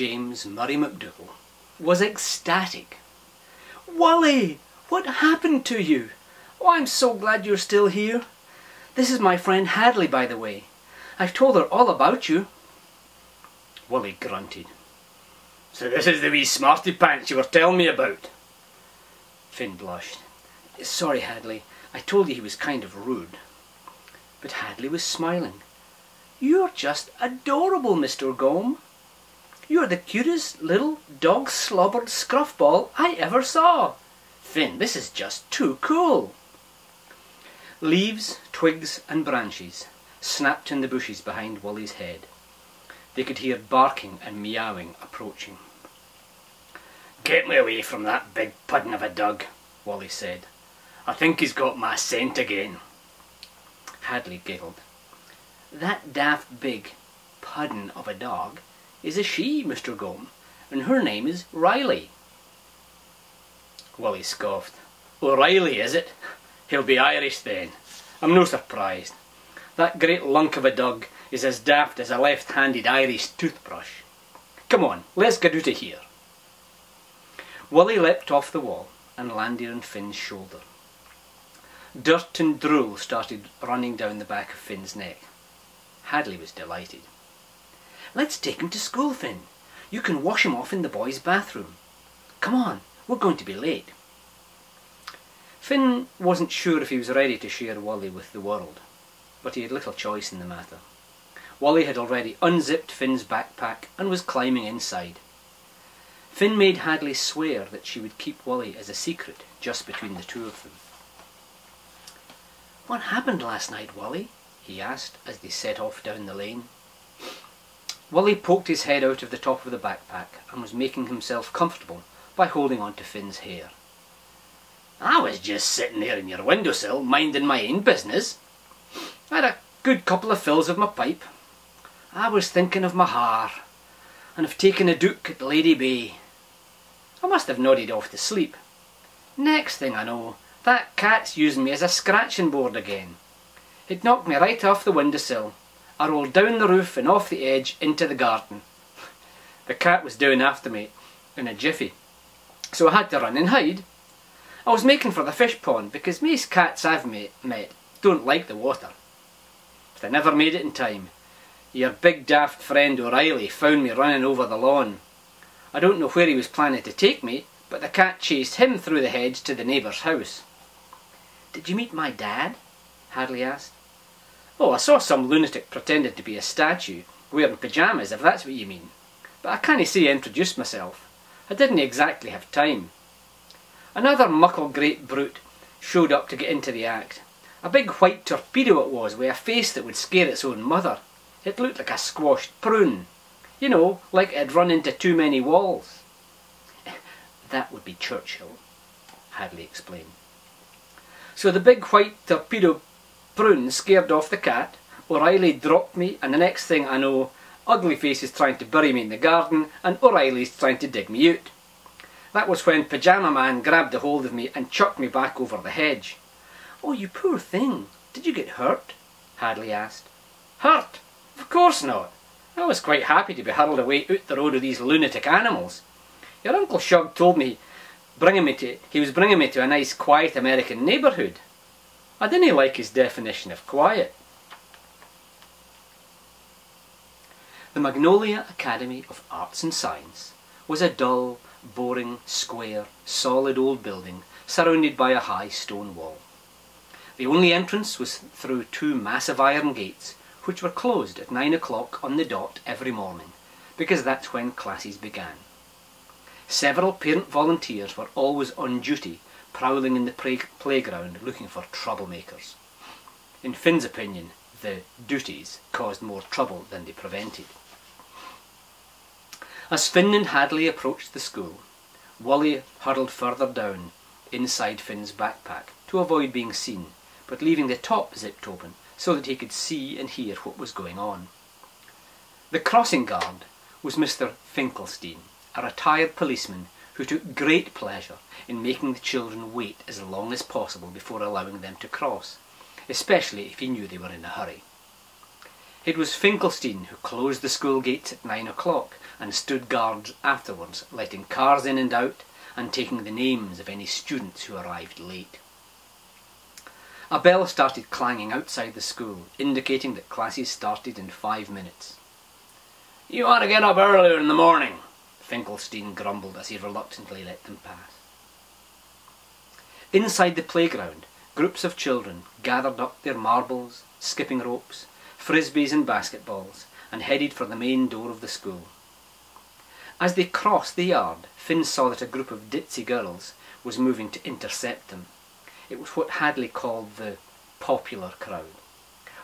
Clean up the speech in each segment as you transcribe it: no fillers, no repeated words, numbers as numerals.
James Murray McDougall was ecstatic. "Wullie, what happened to you? Oh, I'm so glad you're still here. This is my friend Hadley, by the way. I've told her all about you." Wullie grunted. "So this is the wee smarty pants you were telling me about?" Finn blushed. "Sorry, Hadley, I told you he was kind of rude." But Hadley was smiling. "You're just adorable, Mr. Gome. You're the cutest little dog-slobbered scruffball I ever saw. Finn, this is just too cool." Leaves, twigs and branches snapped in the bushes behind Wullie's head. They could hear barking and meowing approaching. "Get me away from that big puddin' of a dog," Wullie said. "I think he's got my scent again." Hadley giggled. "That daft big puddin' of a dog is a she, Mr. Gome, and her name is Riley." Wullie scoffed. "O'Reilly, is it? He'll be Irish then. I'm no surprised. That great lunk of a dog is as daft as a left-handed Irish toothbrush. Come on, let's get out of here." Wullie leapt off the wall and landed on Finn's shoulder. Dirt and drool started running down the back of Finn's neck. Hadley was delighted. "Let's take him to school, Finn. You can wash him off in the boys' bathroom. Come on, we're going to be late." Finn wasn't sure if he was ready to share Wullie with the world, but he had little choice in the matter. Wullie had already unzipped Finn's backpack and was climbing inside. Finn made Hadley swear that she would keep Wullie as a secret just between the two of them. "What happened last night, Wullie?" he asked as they set off down the lane. Wullie poked his head out of the top of the backpack and was making himself comfortable by holding on to Finn's hair. "I was just sitting there in your windowsill minding my own business. I had a good couple of fills of my pipe. I was thinking of my hair and of taking a dook at Lady Bay. I must have nodded off to sleep. Next thing I know, that cat's using me as a scratching board again. It knocked me right off the windowsill. I rolled down the roof and off the edge into the garden. The cat was down after me in a jiffy, so I had to run and hide. I was making for the fish pond because most cats I've met don't like the water. But I never made it in time. Your big daft friend O'Reilly found me running over the lawn. I don't know where he was planning to take me, but the cat chased him through the hedge to the neighbour's house." "Did you meet my dad?" Hadley asked. "Oh, I saw some lunatic pretending to be a statue, wearing pyjamas, if that's what you mean. But I can't say I introduced myself. I didn't exactly have time. Another muckle great brute showed up to get into the act. A big white torpedo it was, with a face that would scare its own mother. It looked like a squashed prune. You know, like it had run into too many walls." "That would be Churchill," Hadley explained. "So the big white torpedo prune scared off the cat, O'Reilly dropped me, and the next thing I know, Ugly Face is trying to bury me in the garden, and O'Reilly's trying to dig me out. That was when Pyjama Man grabbed a hold of me and chucked me back over the hedge." "Oh, you poor thing. Did you get hurt?" Hadley asked. "Hurt? Of course not. I was quite happy to be hurled away out the road of these lunatic animals. Your Uncle Shug told me he was bringing me to a nice quiet American neighbourhood. I didn't like his definition of quiet." The Magnolia Academy of Arts and Science was a dull, boring, square, solid old building surrounded by a high stone wall. The only entrance was through two massive iron gates, which were closed at 9 o'clock on the dot every morning, because that's when classes began. Several parent volunteers were always on duty, prowling in the playground looking for troublemakers. In Finn's opinion, the duties caused more trouble than they prevented. As Finn and Hadley approached the school, Wullie huddled further down inside Finn's backpack to avoid being seen, but leaving the top zipped open so that he could see and hear what was going on. The crossing guard was Mr. Finkelstein, a retired policeman who took great pleasure in making the children wait as long as possible before allowing them to cross, especially if he knew they were in a hurry. It was Finkelstein who closed the school gates at 9 o'clock and stood guard afterwards, letting cars in and out and taking the names of any students who arrived late. A bell started clanging outside the school, indicating that classes started in 5 minutes. "You ought to get up earlier in the morning," Finkelstein grumbled as he reluctantly let them pass. Inside the playground, groups of children gathered up their marbles, skipping ropes, frisbees and basketballs, and headed for the main door of the school. As they crossed the yard, Finn saw that a group of ditzy girls was moving to intercept them. It was what Hadley called the popular crowd,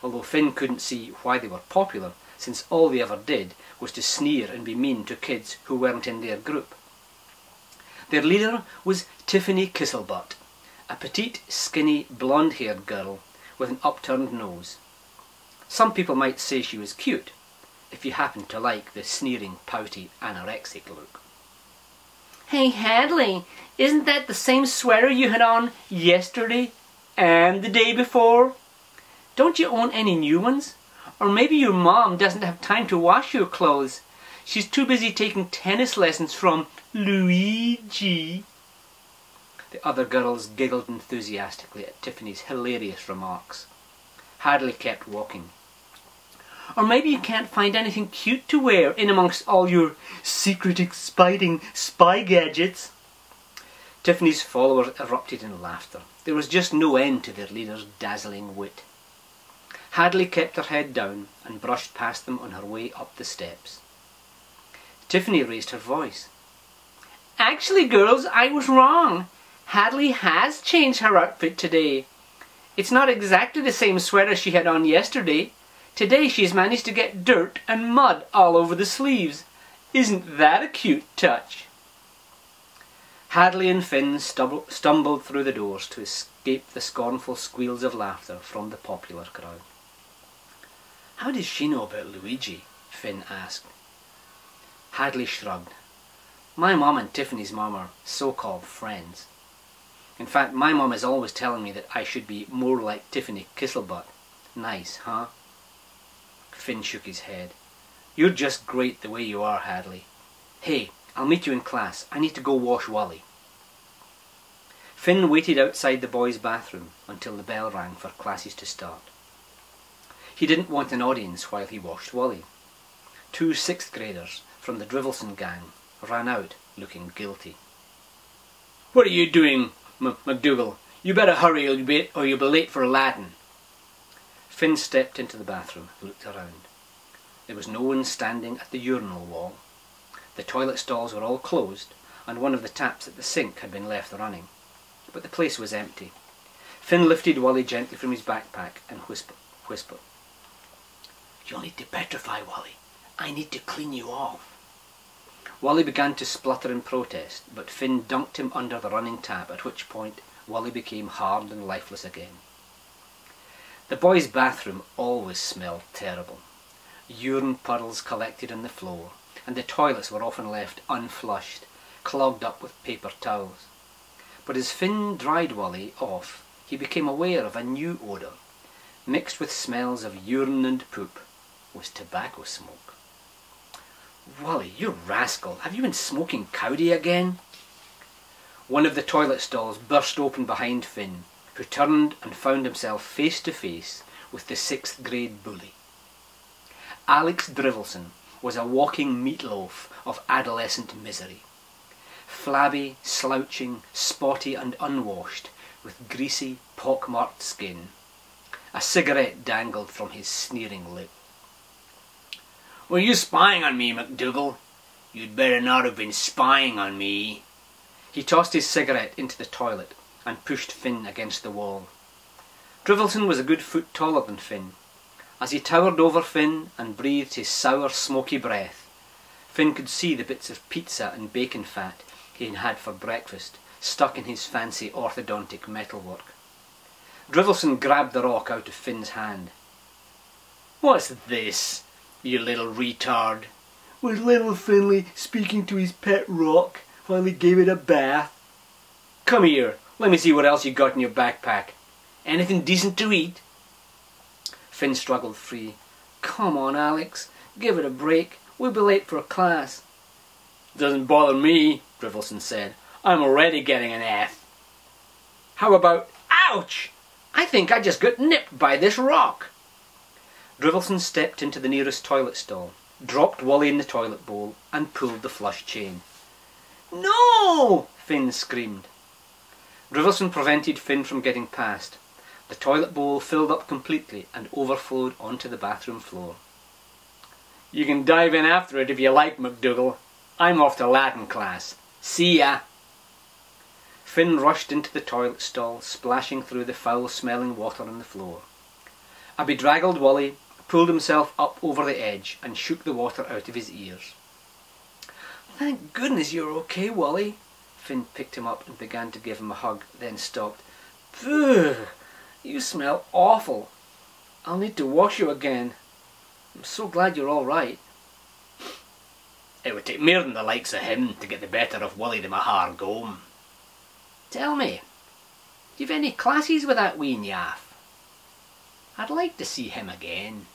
although Finn couldn't see why they were popular, since all they ever did was to sneer and be mean to kids who weren't in their group. Their leader was Tiffany Kisselbutt, a petite, skinny, blonde-haired girl with an upturned nose. Some people might say she was cute, if you happened to like the sneering, pouty, anorexic look. "Hey Hadley, isn't that the same sweater you had on yesterday and the day before? Don't you own any new ones? Or maybe your mom doesn't have time to wash your clothes. She's too busy taking tennis lessons from Luigi." The other girls giggled enthusiastically at Tiffany's hilarious remarks. Hadley kept walking. "Or maybe you can't find anything cute to wear in amongst all your secret exciting spy gadgets." Tiffany's followers erupted in laughter. There was just no end to their leader's dazzling wit. Hadley kept her head down and brushed past them on her way up the steps. Tiffany raised her voice. "Actually, girls, I was wrong. Hadley has changed her outfit today. It's not exactly the same sweater she had on yesterday. Today she's managed to get dirt and mud all over the sleeves. Isn't that a cute touch?" Hadley and Finn stumbled through the doors to escape the scornful squeals of laughter from the popular crowd. "How does she know about Luigi?" Finn asked. Hadley shrugged. "My mom and Tiffany's mom are so-called friends. In fact, my mom is always telling me that I should be more like Tiffany Kisselbutt. Nice, huh?" Finn shook his head. "You're just great the way you are, Hadley. Hey, I'll meet you in class. I need to go wash Wullie." Finn waited outside the boys' bathroom until the bell rang for classes to start. He didn't want an audience while he washed Wullie. 2 6th graders from the Drivelson gang ran out looking guilty. "What are you doing, McDougal? You better hurry or you'll be late for Latin." Finn stepped into the bathroom and looked around. There was no one standing at the urinal wall. The toilet stalls were all closed, and one of the taps at the sink had been left running. But the place was empty. Finn lifted Wullie gently from his backpack and whispered, "You'll need to petrify, Wullie. I need to clean you off." Wullie began to splutter in protest, but Finn dunked him under the running tap, at which point Wullie became hard and lifeless again. The boys' bathroom always smelled terrible. Urine puddles collected on the floor, and the toilets were often left unflushed, clogged up with paper towels. But as Finn dried Wullie off, he became aware of a new odour. Mixed with smells of urine and poop was tobacco smoke. "Wullie, you rascal, have you been smoking cowdy again?" One of the toilet stalls burst open behind Finn, who turned and found himself face to face with the 6th grade bully. Alex Drivelson was a walking meatloaf of adolescent misery. Flabby, slouching, spotty and unwashed, with greasy, pock-marked skin. A cigarette dangled from his sneering lip. "Were you spying on me, McDougal? You'd better not have been spying on me." He tossed his cigarette into the toilet and pushed Finn against the wall. Drivelson was a good foot taller than Finn. As he towered over Finn and breathed his sour, smoky breath, Finn could see the bits of pizza and bacon fat he had had for breakfast stuck in his fancy orthodontic metalwork. Drivelson grabbed the rock out of Finn's hand. "What's this, you little retard?" Was little Finley speaking to his pet rock while he gave it a bath? "Come here, let me see what else you got in your backpack. Anything decent to eat?" Finn struggled free. Come on, Alex, give it a break. We'll be late for class. Doesn't bother me, Drivelson said. I'm already getting an F. How about, ouch! I think I just got nipped by this rock. Drivelson stepped into the nearest toilet stall, dropped Wullie in the toilet bowl, and pulled the flush chain. No! Finn screamed. Drivelson prevented Finn from getting past. The toilet bowl filled up completely and overflowed onto the bathroom floor. You can dive in after it if you like, McDougal. I'm off to Latin class. See ya! Finn rushed into the toilet stall, splashing through the foul-smelling water on the floor. A bedraggled Wullie pulled himself up over the edge and shook the water out of his ears. Thank goodness you're okay, Wullie. Finn picked him up and began to give him a hug, then stopped. Phew! You smell awful. I'll need to wash you again. I'm so glad you're all right. It would take more than the likes of him to get the better of wullie+the+mahaar+gome. Tell me, do you have any classes with that wee nyaff? I'd like to see him again.